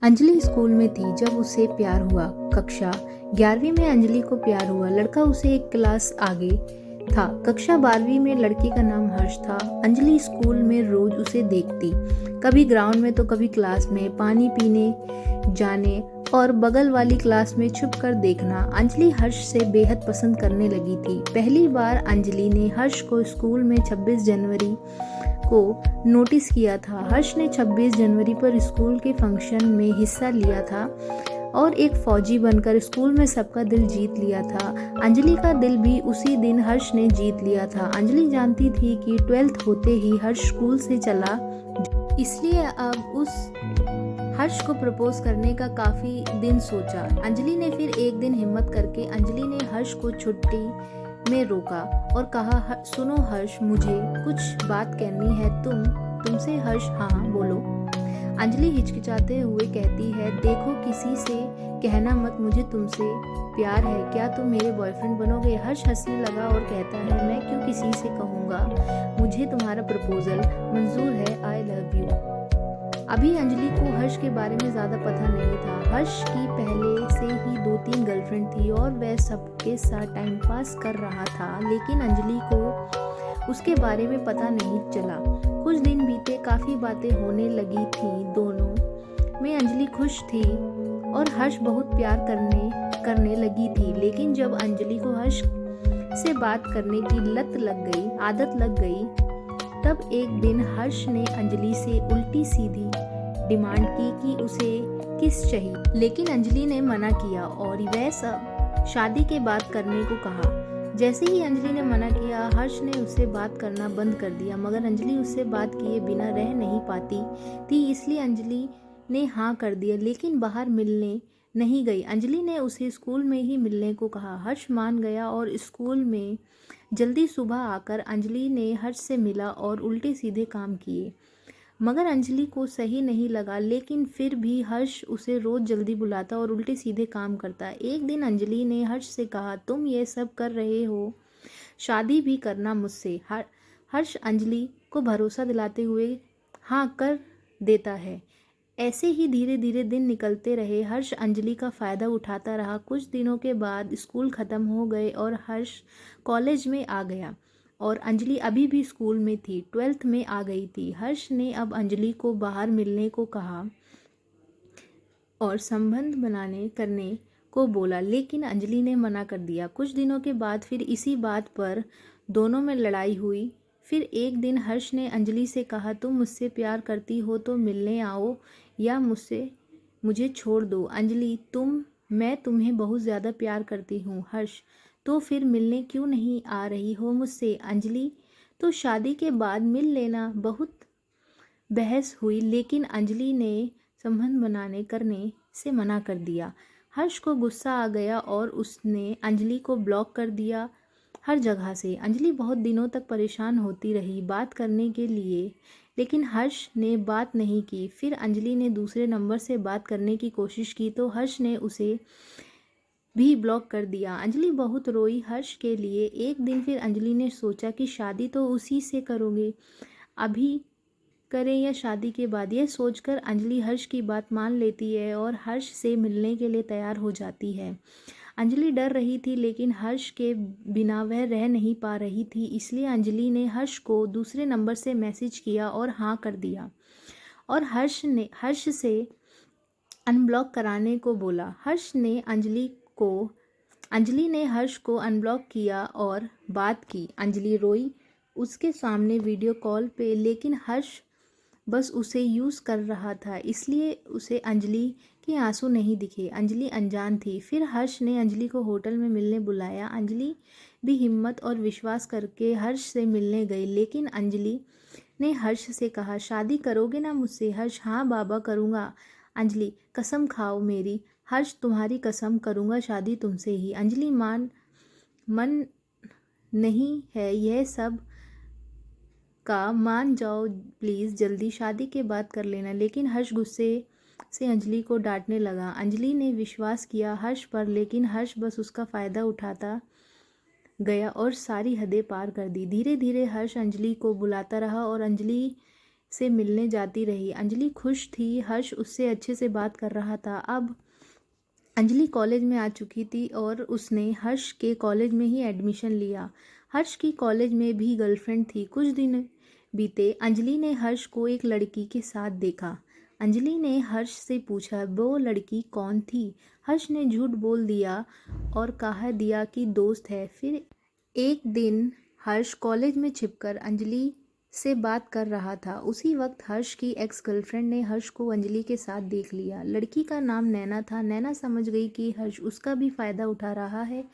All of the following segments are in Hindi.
अंजलि स्कूल में थी जब उसे प्यार हुआ। कक्षा 11वीं में अंजलि को प्यार हुआ। लड़का उसे एक क्लास आगे था। कक्षा 12वीं में लड़के का नाम हर्ष था। अंजलि स्कूल में रोज उसे देखती, कभी ग्राउंड में तो कभी क्लास में पानी पीने जाने और बगल वाली क्लास में छुप कर देखना। अंजलि हर्ष से बेहद पसंद करने लगी थी। पहली बार अंजलि ने हर्ष को स्कूल में 26 जनवरी को नोटिस किया था। हर्ष ने 26 जनवरी पर स्कूल के फंक्शन में हिस्सा लिया था और एक फौजी बनकर स्कूल में सबका दिल जीत लिया था। अंजलि का दिल भी उसी दिन हर्ष ने जीत लिया था। अंजलि जानती थी कि 12th होते ही हर्ष स्कूल से चला, इसलिए अब उस हर्ष को प्रपोज करने का काफी दिन सोचा। अंजलि ने फिर एक दिन हिम्मत करके अंजलि ने हर्ष को छुट्टी में रोका और कहा, सुनो हर्ष, मुझे कुछ बात कहनी है तुमसे। हर्ष, हाँ बोलो। अंजलि हिचकिचाते हुए कहती है, देखो किसी से कहना मत मुझे तुमसे प्यार है, क्या तुम मेरे बॉयफ्रेंड बनोगे? हर्ष हंसने लगा और कहता है, मैं क्यों किसी से कहूँगा, मुझे तुम्हारा प्रपोजल मंजूर है, आई लव यू। अभी अंजलि को हर्ष के बारे में ज़्यादा पता नहीं था। हर्ष की पहले से ही 2-3 गर्लफ्रेंड थी और वह सबके साथ टाइम पास कर रहा था, लेकिन अंजलि को उसके बारे में पता नहीं चला। कुछ दिन बीते, काफ़ी बातें होने लगी थी दोनों में। अंजलि खुश थी और हर्ष बहुत प्यार करने लगी थी, लेकिन जब अंजलि को हर्ष से बात करने की आदत लग गई, तब एक दिन हर्ष ने अंजलि से उल्टी सीधी डिमांड की कि उसे किस चाहिए, लेकिन अंजलि ने मना किया और वह सब शादी के बाद करने को कहा। जैसे ही अंजलि ने मना किया, हर्ष ने उससे बात करना बंद कर दिया, मगर अंजलि उससे बात किए बिना रह नहीं पाती थी, इसलिए अंजलि ने हाँ कर दिया, लेकिन बाहर मिलने नहीं गई। अंजलि ने उसे स्कूल में ही मिलने को कहा। हर्ष मान गया और स्कूल में जल्दी सुबह आकर अंजलि ने हर्ष से मिला और उल्टे सीधे काम किए, मगर अंजलि को सही नहीं लगा, लेकिन फिर भी हर्ष उसे रोज जल्दी बुलाता और उल्टे सीधे काम करता। एक दिन अंजलि ने हर्ष से कहा, तुम ये सब कर रहे हो, शादी भी करना मुझसे। हर्ष अंजलि को भरोसा दिलाते हुए हाँ कर देता है। ऐसे ही धीरे धीरे दिन निकलते रहे। हर्ष अंजलि का फ़ायदा उठाता रहा। कुछ दिनों के बाद स्कूल ख़त्म हो गए और हर्ष कॉलेज में आ गया और अंजलि अभी भी स्कूल में थी, 12th में आ गई थी। हर्ष ने अब अंजलि को बाहर मिलने को कहा और संबंध करने को बोला, लेकिन अंजलि ने मना कर दिया। कुछ दिनों के बाद फिर इसी बात पर दोनों में लड़ाई हुई। फिर एक दिन हर्ष ने अंजलि से कहा, तुम मुझसे प्यार करती हो तो मिलने आओ या मुझे छोड़ दो। अंजलि, मैं तुम्हें बहुत ज़्यादा प्यार करती हूँ। हर्ष, तो फिर मिलने क्यों नहीं आ रही हो मुझसे? अंजलि, तो शादी के बाद मिल लेना। बहुत बहस हुई, लेकिन अंजलि ने संबंध करने से मना कर दिया। हर्ष को गुस्सा आ गया और उसने अंजलि को ब्लॉक कर दिया हर जगह से। अंजलि बहुत दिनों तक परेशान होती रही बात करने के लिए, लेकिन हर्ष ने बात नहीं की। फिर अंजलि ने दूसरे नंबर से बात करने की कोशिश की तो हर्ष ने उसे भी ब्लॉक कर दिया। अंजलि बहुत रोई हर्ष के लिए। एक दिन फिर अंजलि ने सोचा कि शादी तो उसी से करोगे, अभी करें या शादी के बाद। यह सोचकर अंजलि हर्ष की बात मान लेती है और हर्ष से मिलने के लिए तैयार हो जाती है। अंजलि डर रही थी, लेकिन हर्ष के बिना वह रह नहीं पा रही थी, इसलिए अंजलि ने हर्ष को दूसरे नंबर से मैसेज किया और हाँ कर दिया और हर्ष से अनब्लॉक कराने को बोला। अंजलि ने हर्ष को अनब्लॉक किया और बात की। अंजलि रोई उसके सामने वीडियो कॉल पे, लेकिन हर्ष बस उसे यूज़ कर रहा था, इसलिए उसे अंजलि के आंसू नहीं दिखे। अंजलि अनजान थी। फिर हर्ष ने अंजलि को होटल में मिलने बुलाया। अंजलि भी हिम्मत और विश्वास करके हर्ष से मिलने गई, लेकिन अंजलि ने हर्ष से कहा, शादी करोगे ना मुझसे? हर्ष, हाँ बाबा करूँगा। अंजलि, कसम खाओ मेरी। हर्ष, तुम्हारी कसम, करूँगा शादी तुमसे ही। अंजलि, मन नहीं है यह सब का, मान जाओ प्लीज़, जल्दी शादी के बाद कर लेना। लेकिन हर्ष गुस्से से अंजलि को डांटने लगा। अंजलि ने विश्वास किया हर्ष पर, लेकिन हर्ष बस उसका फ़ायदा उठाता गया और सारी हदें पार कर दी। धीरे धीरे हर्ष अंजलि को बुलाता रहा और अंजलि से मिलने जाती रही। अंजलि खुश थी, हर्ष उससे अच्छे से बात कर रहा था। अब अंजलि कॉलेज में आ चुकी थी और उसने हर्ष के कॉलेज में ही एडमिशन लिया। हर्ष की कॉलेज में भी गर्लफ्रेंड थी। कुछ दिन बीते, अंजलि ने हर्ष को एक लड़की के साथ देखा। अंजलि ने हर्ष से पूछा वो लड़की कौन थी। हर्ष ने झूठ बोल दिया और कहा दिया कि दोस्त है। फिर एक दिन हर्ष कॉलेज में छिपकर अंजलि से बात कर रहा था। उसी वक्त हर्ष की एक्स गर्लफ्रेंड ने हर्ष को अंजलि के साथ देख लिया। लड़की का नाम नैना था। नैना समझ गई कि हर्ष उसका भी फ़ायदा उठा रहा है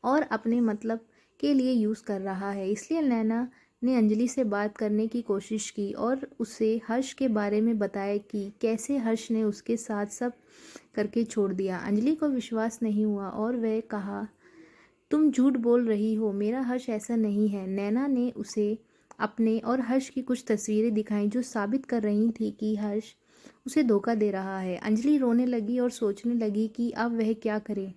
और अपने मतलब के लिए यूज़ कर रहा है। इसलिए नैना ने अंजलि से बात करने की कोशिश की और उसे हर्ष के बारे में बताया कि कैसे हर्ष ने उसके साथ सब करके छोड़ दिया। अंजलि को विश्वास नहीं हुआ और वह कहा तुम झूठ बोल रही हो, मेरा हर्ष ऐसा नहीं है। नैना ने उसे अपने और हर्ष की कुछ तस्वीरें दिखाईं जो साबित कर रही थी कि हर्ष उसे धोखा दे रहा है। अंजलि रोने लगी और सोचने लगी कि अब वह क्या करे।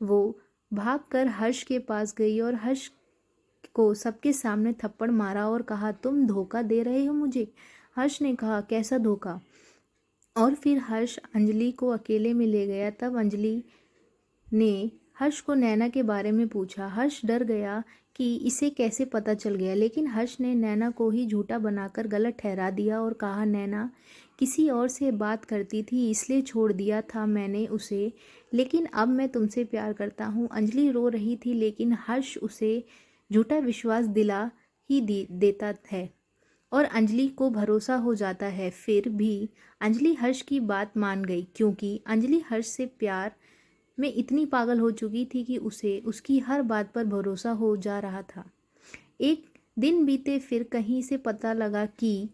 वो भागकर हर्ष के पास गई और हर्ष को सबके सामने थप्पड़ मारा और कहा तुम धोखा दे रहे हो मुझे। हर्ष ने कहा कैसा धोखा। और फिर हर्ष अंजलि को अकेले में ले गया। तब अंजलि ने हर्ष को नैना के बारे में पूछा। हर्ष डर गया कि इसे कैसे पता चल गया, लेकिन हर्ष ने नैना को ही झूठा बनाकर गलत ठहरा दिया और कहा नैना किसी और से बात करती थी इसलिए छोड़ दिया था मैंने उसे, लेकिन अब मैं तुमसे प्यार करता हूँ। अंजलि रो रही थी लेकिन हर्ष उसे झूठा विश्वास दिला ही देता है और अंजलि को भरोसा हो जाता है। फिर भी अंजलि हर्ष की बात मान गई क्योंकि अंजलि हर्ष से प्यार में इतनी पागल हो चुकी थी कि उसे उसकी हर बात पर भरोसा हो जा रहा था। एक दिन बीते, फिर कहीं से पता लगा कि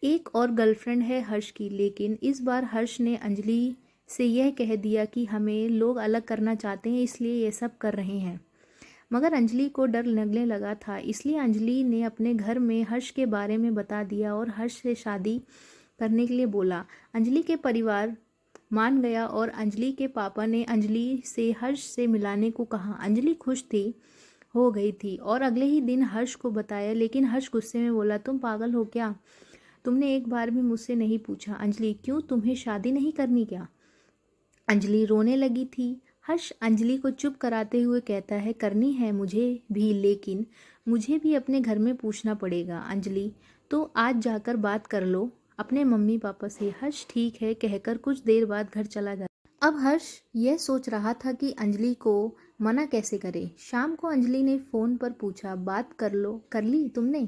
एक और गर्लफ्रेंड है हर्ष की, लेकिन इस बार हर्ष ने अंजलि से यह कह दिया कि हमें लोग अलग करना चाहते हैं इसलिए ये सब कर रहे हैं। मगर अंजलि को डर लगने लगा था, इसलिए अंजलि ने अपने घर में हर्ष के बारे में बता दिया और हर्ष से शादी करने के लिए बोला। अंजलि के परिवार मान गया और अंजलि के पापा ने अंजलि से हर्ष से मिलाने को कहा। अंजलि खुश थी हो गई थी और अगले ही दिन हर्ष को बताया, लेकिन हर्ष गुस्से में बोला तुम पागल हो क्या, तुमने एक बार भी मुझसे नहीं पूछा। अंजलि क्यों, तुम्हें शादी नहीं करनी क्या। अंजलि रोने लगी थी। हर्ष अंजलि को चुप कराते हुए कहता है करनी है मुझे भी, लेकिन मुझे भी अपने घर में पूछना पड़ेगा। अंजलि तो आज जाकर बात कर लो अपने मम्मी पापा से। हर्ष ठीक है कहकर कुछ देर बाद घर चला जाता। अब हर्ष यह सोच रहा था कि अंजलि को मना कैसे करे। शाम को अंजलि ने फ़ोन पर पूछा बात कर ली तुमने,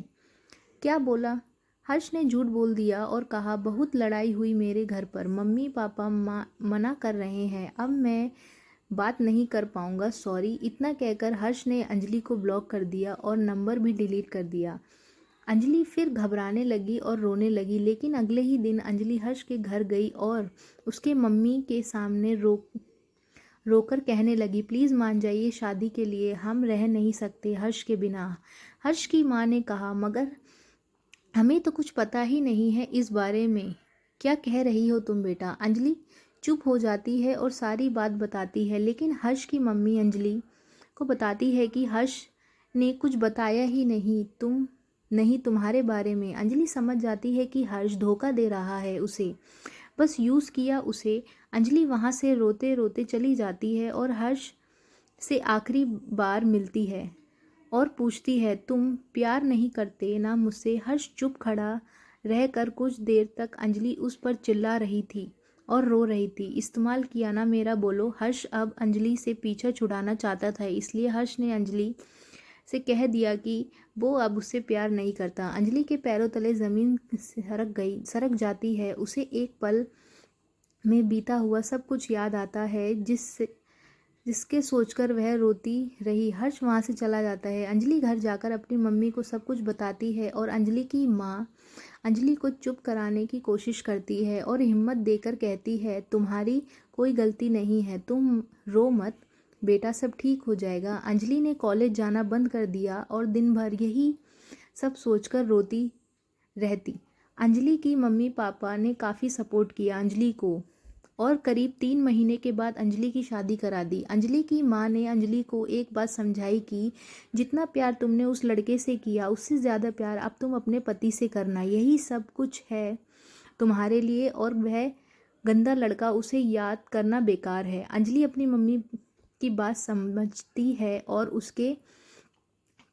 क्या बोला। हर्ष ने झूठ बोल दिया और कहा बहुत लड़ाई हुई मेरे घर पर, मम्मी पापा मना कर रहे हैं, अब मैं बात नहीं कर पाऊंगा, सॉरी। इतना कहकर हर्ष ने अंजलि को ब्लॉक कर दिया और नंबर भी डिलीट कर दिया। अंजलि फिर घबराने लगी और रोने लगी, लेकिन अगले ही दिन अंजलि हर्ष के घर गई और उसके मम्मी के सामने रोकर कहने लगी प्लीज़ मान जाइए, शादी के लिए हम रह नहीं सकते हर्ष के बिना। हर्ष की माँ ने कहा मगर हमें तो कुछ पता ही नहीं है इस बारे में, क्या कह रही हो तुम बेटा। अंजलि चुप हो जाती है और सारी बात बताती है, लेकिन हर्ष की मम्मी अंजलि को बताती है कि हर्ष ने कुछ बताया ही नहीं तुम्हारे बारे में। अंजलि समझ जाती है कि हर्ष धोखा दे रहा है उसे, बस यूज़ किया उसे। अंजलि वहाँ से रोते रोते चली जाती है और हर्ष से आखिरी बार मिलती है और पूछती है तुम प्यार नहीं करते ना मुझसे। हर्ष चुप खड़ा रहकर कुछ देर तक अंजलि उस पर चिल्ला रही थी और रो रही थी। इस्तेमाल किया ना मेरा, बोलो। हर्ष अब अंजलि से पीछा छुड़ाना चाहता था, इसलिए हर्ष ने अंजलि से कह दिया कि वो अब उससे प्यार नहीं करता। अंजलि के पैरों तले ज़मीन सरक जाती है। उसे एक पल में बीता हुआ सब कुछ याद आता है जिसके सोचकर वह रोती रही। हर्ष वहाँ से चला जाता है। अंजलि घर जाकर अपनी मम्मी को सब कुछ बताती है और अंजलि की माँ अंजलि को चुप कराने की कोशिश करती है और हिम्मत देकर कहती है तुम्हारी कोई गलती नहीं है, तुम रो मत बेटा, सब ठीक हो जाएगा। अंजलि ने कॉलेज जाना बंद कर दिया और दिन भर यही सब सोचकर रोती रहती। अंजलि की मम्मी पापा ने काफ़ी सपोर्ट किया अंजलि को। और करीब 3 महीने के बाद अंजलि की शादी करा दी। अंजलि की माँ ने अंजलि को एक बात समझाई कि जितना प्यार तुमने उस लड़के से किया उससे ज़्यादा प्यार अब तुम अपने पति से करना, यही सब कुछ है तुम्हारे लिए, और वह गंदा लड़का उसे याद करना बेकार है। अंजलि अपनी मम्मी की बात समझती है और उसके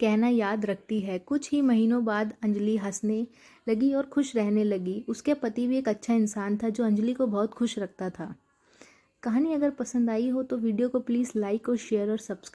कहना याद रखती है। कुछ ही महीनों बाद अंजलि हंसने लगी और खुश रहने लगी। उसके पति भी एक अच्छा इंसान था जो अंजलि को बहुत खुश रखता था। कहानी अगर पसंद आई हो तो वीडियो को प्लीज़ लाइक और शेयर और सब्सक्राइब